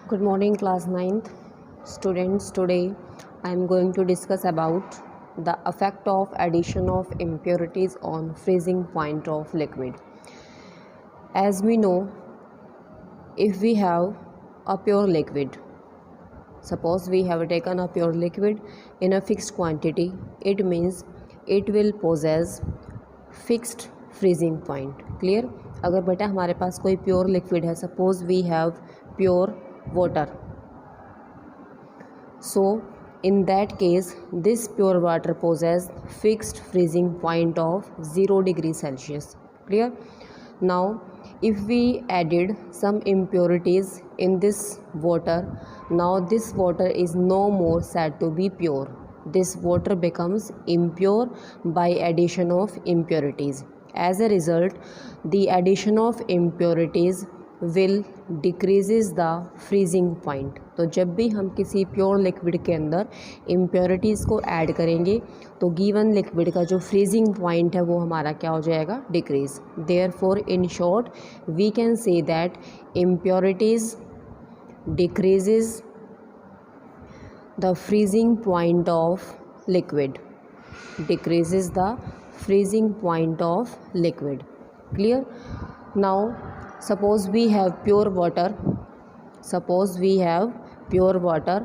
Good morning, class 9th students. Today I am going to discuss about the effect of addition of impurities on freezing point of liquid. As we know, if we have a pure liquid, suppose we have taken a pure liquid in a fixed quantity, it means it will possess fixed freezing point. Clear? अगर बेटा हमारे पास कोई pure liquid है, suppose we have pure water, so in that case this pure water possesses fixed freezing point of 0 degree Celsius. Clear? Now if we added some impurities in this water, now this water is no more said to be pure. This water becomes impure by addition of impurities. As a result, the addition of impurities will decreases the freezing point. तो जब भी हम किसी pure liquid के अंदर impurities को add करेंगे तो गिवन लिक्विड का जो फ्रीजिंग पॉइंट है वो हमारा क्या हो जाएगा? Decrease. Therefore in short we can say that impurities decreases the freezing point of liquid. decreases the freezing point of liquid. Clear? Now suppose we have pure water,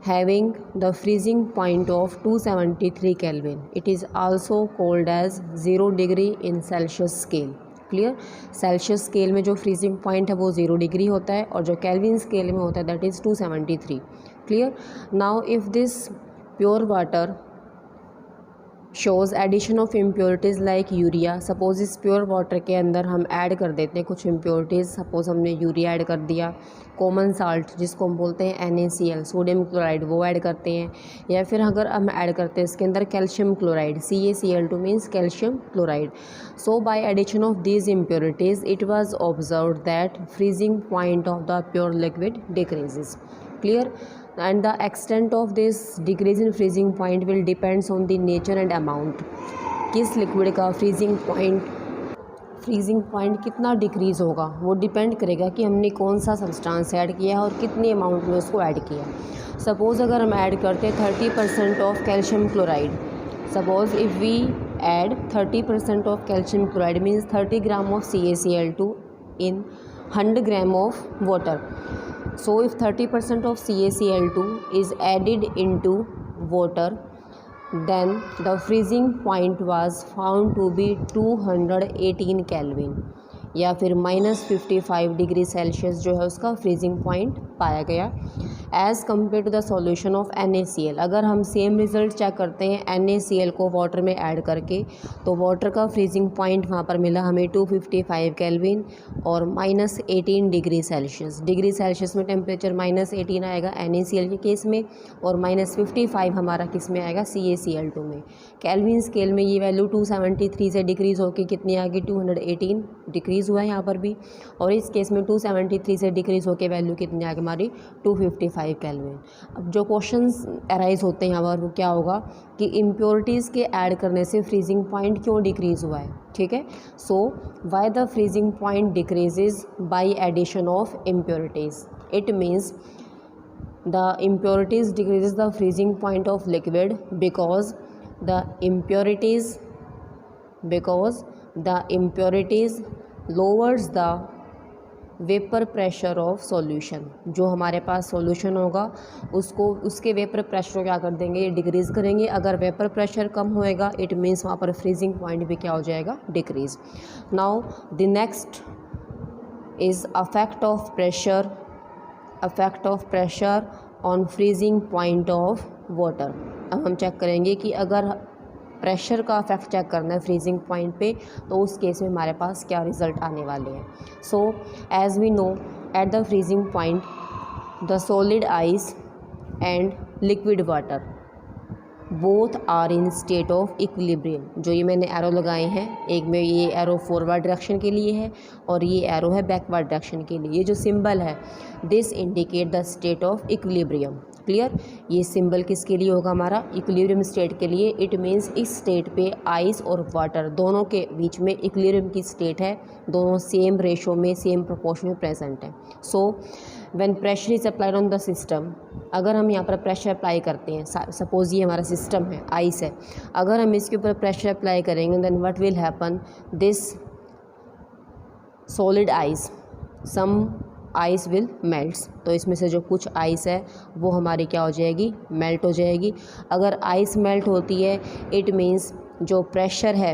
having the freezing point of 273 Kelvin. It is also called as 0 degree in Celsius scale. Clear? Celsius scale में जो freezing point है वो 0 degree होता है और जो kelvin scale में होता है that is 273. Clear? Now if this pure water shows addition of impurities like urea, suppose इस प्योर वाटर के अंदर हम ऐड कर देते हैं कुछ इम्प्योरिटीज़, सपोज़ हमने यूरिया ऐड कर दिया, कॉमन साल्ट जिसको हम बोलते हैं NaCl सोडियम क्लोराइड वो ऐड करते हैं, या फिर अगर हम ऐड करते हैं इसके अंदर calcium chloride CaCl2 means calcium chloride. So by addition of these impurities it was observed that freezing point of the pure liquid decreases. Clear? And the extent of this decrease in freezing point will depends on the nature and amount. किस liquid का freezing point कितना decrease होगा वो depend करेगा कि हमने कौन सा सब्सटेंस ऐड किया है और कितने अमाउंट में उसको ऐड किया. सपोज़ अगर हम ऐड करते हैं 30% of calcium chloride, suppose if we add 30% of calcium chloride means 30 gram of CaCl2 in 100 gram of water. So if 30% of CaCl2 is added into water, then the freezing point was found to be 218 Kelvin या फिर -55 degree Celsius जो है उसका freezing point पाया गया as compare to the solution of NaCl. अगर हम same result check करते हैं NaCl को वाटर में ऐड करके तो वाटर का फ्रीजिंग पॉइंट वहाँ पर मिला हमें 255 केल्विन और -18 डिग्री सेल्सियस. डिग्री सेल्सियस में टेम्परेचर -18 आएगा NaCl के केस में और -55 हमारा किस में आएगा? CaCl2 में. केल्विन स्केल में ये वैल्यू 273 से डिक्रीज़ होकर कितनी आ गई? 218 डिक्रीज़ हुआ है यहाँ पर भी, और इस केस में 273 से डिक्रीज़ होकर वैल्यू कितनी आ गई हमारी? 255 केल्विन. अब जो क्वेश्चंस अराइज होते हैं यहाँ पर वो क्या होगा कि इम्प्योरिटीज़ के ऐड करने से फ्रीजिंग पॉइंट क्यों डिक्रीज़ हुआ है. ठीक है? So why the freezing point decreases by addition of impurities. It means the impurities decreases the freezing point of liquid because the impurities lowers the vapour pressure of solution. जो हमारे पास solution होगा उसको उसके vapour pressure को क्या कर देंगे? Decrease करेंगे. अगर वेपर प्रेशर कम होएगा इट मीन्स वहाँ पर फ्रीजिंग पॉइंट भी क्या हो जाएगा? Decrease. Now the next is affect of pressure on freezing point of water. अब हम चेक करेंगे कि अगर प्रेशर का इफेक्ट चेक करना है फ्रीजिंग पॉइंट पे तो उस केस में हमारे पास क्या रिज़ल्ट आने वाले हैं. So as we know at the freezing point the solid ice and liquid water both are in state of equilibrium. जो ये मैंने एरो लगाए हैं, एक में ये एरो फॉरवर्ड डायरेक्शन के लिए है और ये एरो है बैकवर्ड डायरेक्शन के लिए. ये जो सिंबल है this indicate the state of equilibrium. Clear? ये सिंबल किसके लिए होगा? हमारा इक्विलिब्रियम स्टेट के लिए. इट मीन्स इस स्टेट पे आइस और वाटर दोनों के बीच में इक्विलिब्रियम की स्टेट है, दोनों सेम रेशो में सेम प्रोपोर्शन में प्रेजेंट है. So when pressure is applied on the system, अगर हम यहाँ पर प्रेशर अप्लाई करते हैं, सपोज ये हमारा सिस्टम है, आइस है, अगर हम इसके ऊपर प्रेशर अप्लाई करेंगे then what will happen, this solid ice, some ice will melts, तो इसमें से जो कुछ आइस है वो हमारी क्या हो जाएगी, मेल्ट हो जाएगी। अगर आइस मेल्ट होती है इट मीन्स जो प्रेशर है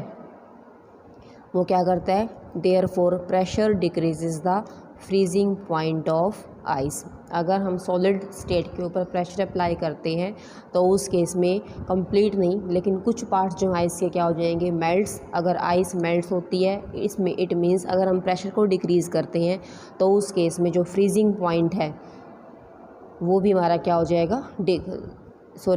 वो क्या करता है, therefore pressure decreases the freezing point of ice. अगर हम सॉलिड स्टेट के ऊपर प्रेशर अप्लाई करते हैं तो उस केस में कंप्लीट नहीं लेकिन कुछ पार्ट्स जो आइस के क्या हो जाएंगे, मेल्ट्स। अगर आइस मेल्ट्स होती है इसमें इट मीन्स अगर हम प्रेशर को डिक्रीज़ करते हैं तो उस केस में जो फ्रीजिंग पॉइंट है वो भी हमारा क्या हो जाएगा,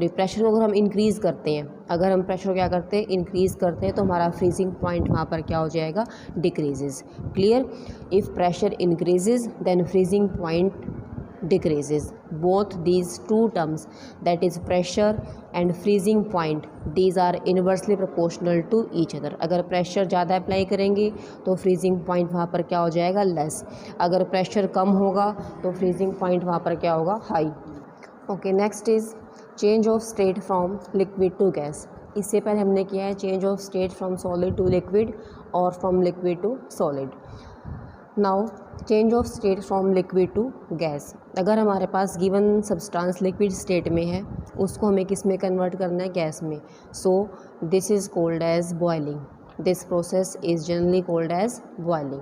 प्रेशर को अगर हम इंक्रीज़ करते हैं, अगर हम प्रेशर को क्या करते हैं, इंक्रीज़ करते हैं, तो हमारा फ्रीजिंग पॉइंट वहाँ पर क्या हो जाएगा, decreases. Clear, if pressure increases then freezing point decreases. Both these two terms, that is pressure and freezing point, these are inversely proportional to each other. अगर प्रेशर ज़्यादा अप्लाई करेंगे तो फ्रीजिंग पॉइंट वहाँ पर क्या हो जाएगा, लेस। अगर प्रेशर कम होगा तो फ्रीजिंग पॉइंट वहाँ पर क्या होगा, high. Okay, next is change of state from liquid to gas. इससे पहले हमने किया है change of state from solid to liquid और from liquid to solid. Now change of state from liquid to gas. अगर हमारे पास गिवन सब्सटेंस लिक्विड स्टेट में है उसको हमें किस में कन्वर्ट करना है, गैस में। So this is called as boiling, this process is generally called as boiling.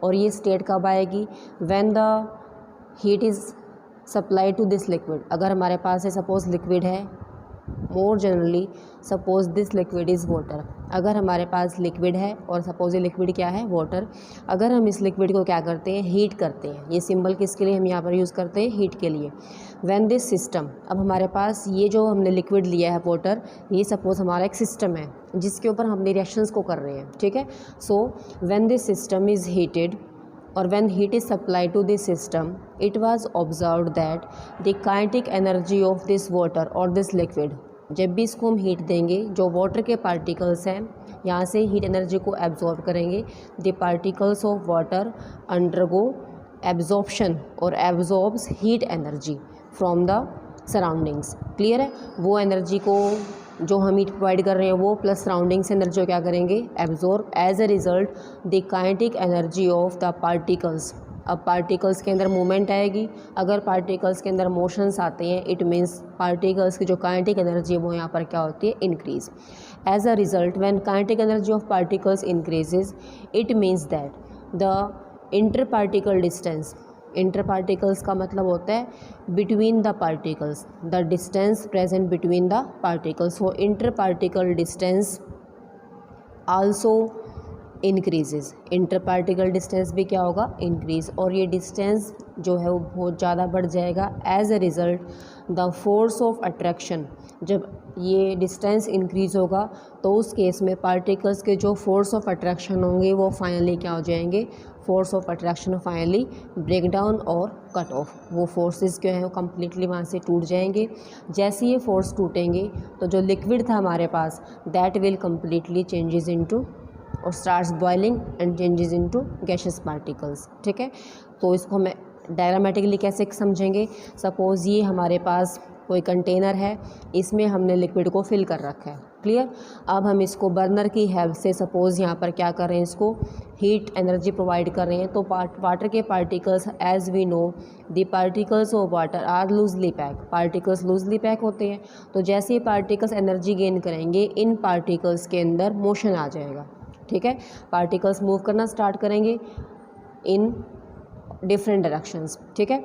और ये स्टेट कब आएगी, when the heat is supply to this liquid. अगर हमारे पास है सपोज लिक्विड है, more generally suppose this liquid is water. अगर हमारे पास लिक्विड है और सपोज ये लिक्विड क्या है, वाटर, अगर हम इस लिक्विड को क्या करते हैं, हीट करते हैं। ये सिंबल किसके लिए हम यहाँ पर यूज़ करते हैं, हीट के लिए। व्हेन दिस सिस्टम, अब हमारे पास ये जो हमने लिक्विड लिया है वाटर, ये सपोज हमारा एक सिस्टम है जिसके ऊपर हमने रिएक्शंस को कर रहे हैं, ठीक है। So when this system is heated or when heat is supplied to this system, it was observed that the kinetic energy of this water or this liquid, जब भी इसको हम हीट देंगे जो वाटर के पार्टिकल्स हैं यहाँ से हीट एनर्जी को एब्जॉर्ब करेंगे। The particles of water undergo absorption और absorbs heat energy from the surroundings. Clear है, वो एनर्जी को जो हम हीट प्रोवाइड कर रहे हैं वो प्लस सराउंडिंग से एनर्जी को क्या करेंगे, absorb. As a result the kinetic energy of the particles, अब पार्टिकल्स के अंदर मूवमेंट आएगी। अगर पार्टिकल्स के अंदर मोशंस आते हैं इट मीन्स पार्टिकल्स की जो काइनेटिक एनर्जी है वो यहाँ पर क्या होती है, increase. As a result when kinetic energy of particles increases it means that the inter particle distance, inter particles का मतलब होता है between the particles, the distance present between the particles. So inter particle distance also increases, inter particle distance भी क्या होगा, increase. और ये distance जो है वो बहुत ज़्यादा बढ़ जाएगा। As a result the force of attraction, जब ये डिस्टेंस इंक्रीज़ होगा तो उस केस में पार्टिकल्स के जो फोर्स ऑफ अट्रैक्शन होंगे वो फाइनली क्या हो जाएंगे, force of attraction finally break down और कट ऑफ। वो फोर्सेस जो हैं वो कम्प्लीटली वहाँ से टूट जाएंगे। जैसे ये फोर्स टूटेंगे तो जो लिक्विड था हमारे पास that will completely changes into और starts boiling and changes into gaseous particles, ठीक है। तो इसको हमें डायग्रामेटिकली कैसे समझेंगे, सपोज़ ये हमारे पास कोई कंटेनर है, इसमें हमने लिक्विड को फिल कर रखा है, क्लियर। अब हम इसको बर्नर की हेल्प से सपोज़ यहाँ पर क्या कर रहे हैं, इसको हीट एनर्जी प्रोवाइड कर रहे हैं। तो वाटर के particles, as we know the particles of water are loosely pack, particles loosely pack होते हैं। तो जैसे ही पार्टिकल्स एनर्जी गेन करेंगे इन पार्टिकल्स के अंदर मोशन आ जाएगा, ठीक है। पार्टिकल्स मूव करना स्टार्ट करेंगे इन डिफरेंट डायरेक्शंस, ठीक है,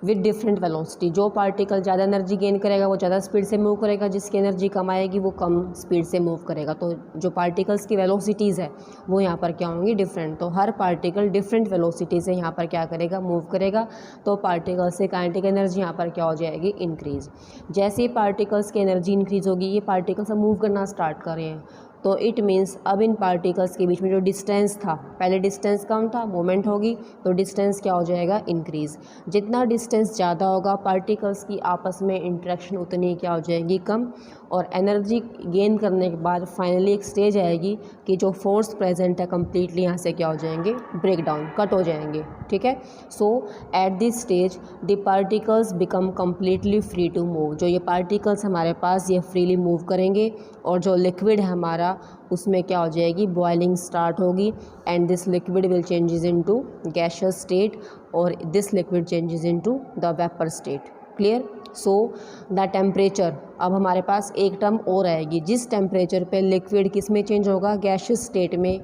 विद डिफरेंट वेलोसिटी। जो पार्टिकल ज़्यादा एनर्जी गेन करेगा वो ज़्यादा स्पीड से मूव करेगा, जिसकी एनर्जी कम आएगी वो कम स्पीड से मूव करेगा। तो जो पार्टिकल्स की वेलोसिटीज़ है वो यहाँ पर क्या होंगी, डिफरेंट। तो हर पार्टिकल डिफरेंट वेलोसिटी से यहाँ पर क्या करेगा, मूव करेगा। तो पार्टिकल से काइनेटिक एनर्जी यहाँ पर क्या हो जाएगी, इंक्रीज़। जैसे ही पार्टिकल्स की एनर्जी इंक्रीज़ होगी, ये पार्टिकल्स मूव करना स्टार्ट कर रहे हैं तो इट मीन्स अब इन पार्टिकल्स के बीच में जो डिस्टेंस था, पहले डिस्टेंस कम था, मूवमेंट होगी तो डिस्टेंस क्या हो जाएगा, इंक्रीज़। जितना डिस्टेंस ज़्यादा होगा पार्टिकल्स की आपस में इंटरेक्शन उतनी क्या हो जाएगी, कम। और एनर्जी गेन करने के बाद फाइनली एक स्टेज आएगी कि जो फोर्स प्रेजेंट है कम्प्लीटली यहाँ से क्या हो जाएंगे, ब्रेक डाउन, कट हो जाएंगे। ठीक है, so at this stage the particles become completely free to move. जो ये पार्टिकल्स हमारे पास ये फ्रीली मूव करेंगे और जो लिक्विड है हमारा उसमें क्या हो जाएगी, बॉइलिंग स्टार्ट होगी and this liquid will changes into gaseous state और this liquid changes into the vapour state. Clear. So the temperature, अब हमारे पास एक टर्म और आएगी, जिस टेम्परेचर पे लिक्विड किस में चेंज होगा, गैसियस स्टेट में,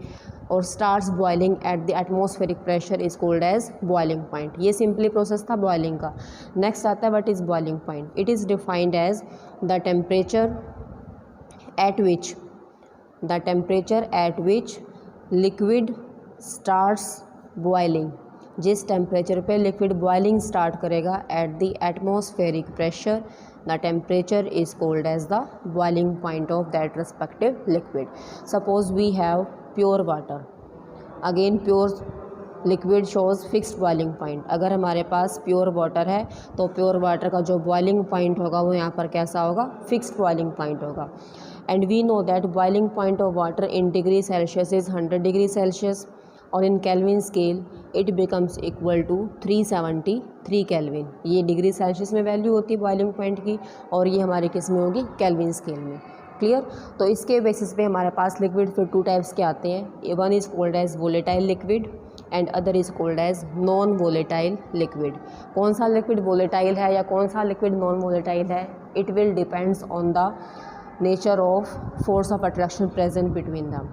और starts boiling at the atmospheric pressure is called as boiling point. ये सिंपली प्रोसेस था बॉइलिंग का। नेक्स्ट आता है what is boiling point. It is defined as the temperature at which liquid starts boiling. जिस temperature पे liquid boiling start करेगा at the atmospheric pressure, the temperature is called as the boiling point of that respective liquid. Suppose we have pure water, again pure liquid shows fixed boiling point. अगर हमारे पास pure water है तो pure water का जो boiling point होगा वो यहाँ पर कैसा होगा, फिक्स्ड बॉइलिंग पॉइंट होगा। And we know that boiling point of water in degree Celsius is 100 degree Celsius और in kelvin scale it becomes equal to 373 kelvin. ये डिग्री सेल्सियस में वैल्यू होती है बॉइलिंग पॉइंट की और ये हमारे किस में होगी, केल्विन स्केल में। क्लियर। तो इसके बेसिस पे हमारे पास लिक्विड फिर टू टाइप्स के आते हैं। One is called as volatile liquid and other is called as non volatile liquid. कौन सा लिक्विड वोलेटाइल है या कौन सा लिक्विड नॉन वोलेटाइल है, it will depends on the nature of force of attraction present between them.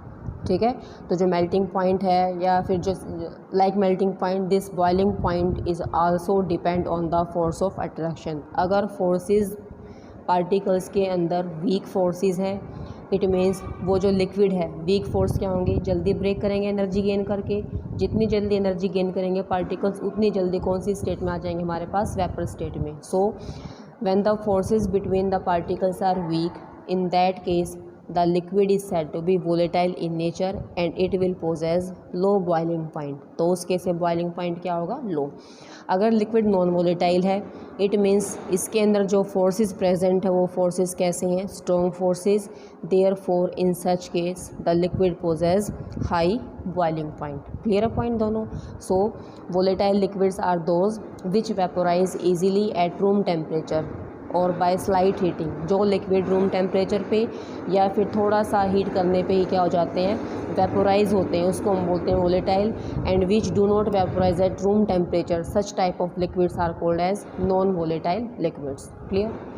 ठीक है, तो जो मेल्टिंग पॉइंट है या फिर जो like melting point, this boiling point is also depend on the force of attraction. अगर फोर्सेस पार्टिकल्स के अंदर वीक फोर्सेस हैं, इट मीन्स वो जो लिक्विड है वीक फोर्स क्या होंगे, जल्दी ब्रेक करेंगे एनर्जी गेन करके। जितनी जल्दी एनर्जी गेन करेंगे पार्टिकल्स उतनी जल्दी कौन सी स्टेट में आ जाएंगे, हमारे पास वेपर स्टेट में। So when the forces between the particles are weak, in that case the liquid is said to be volatile in nature and it will possess low boiling point। तो उस case में boiling point क्या होगा, लो। अगर liquid non volatile है, it means इसके अंदर जो फोर्सेस प्रेजेंट है वो फोर्सेस कैसे हैं, strong forces. Therefore in such case the liquid possess high boiling point. Clear point दोनों। So volatile liquids are those which vaporise easily at room temperature और बाय स्लाइट हीटिंग। जो liquid room temperature पे या फिर थोड़ा सा heat करने पे ही क्या हो जाते हैं, वेपोराइज होते हैं, उसको हम बोलते हैं volatile. And which do not vaporise at room temperature, such type of liquids are called as non volatile liquids. Clear.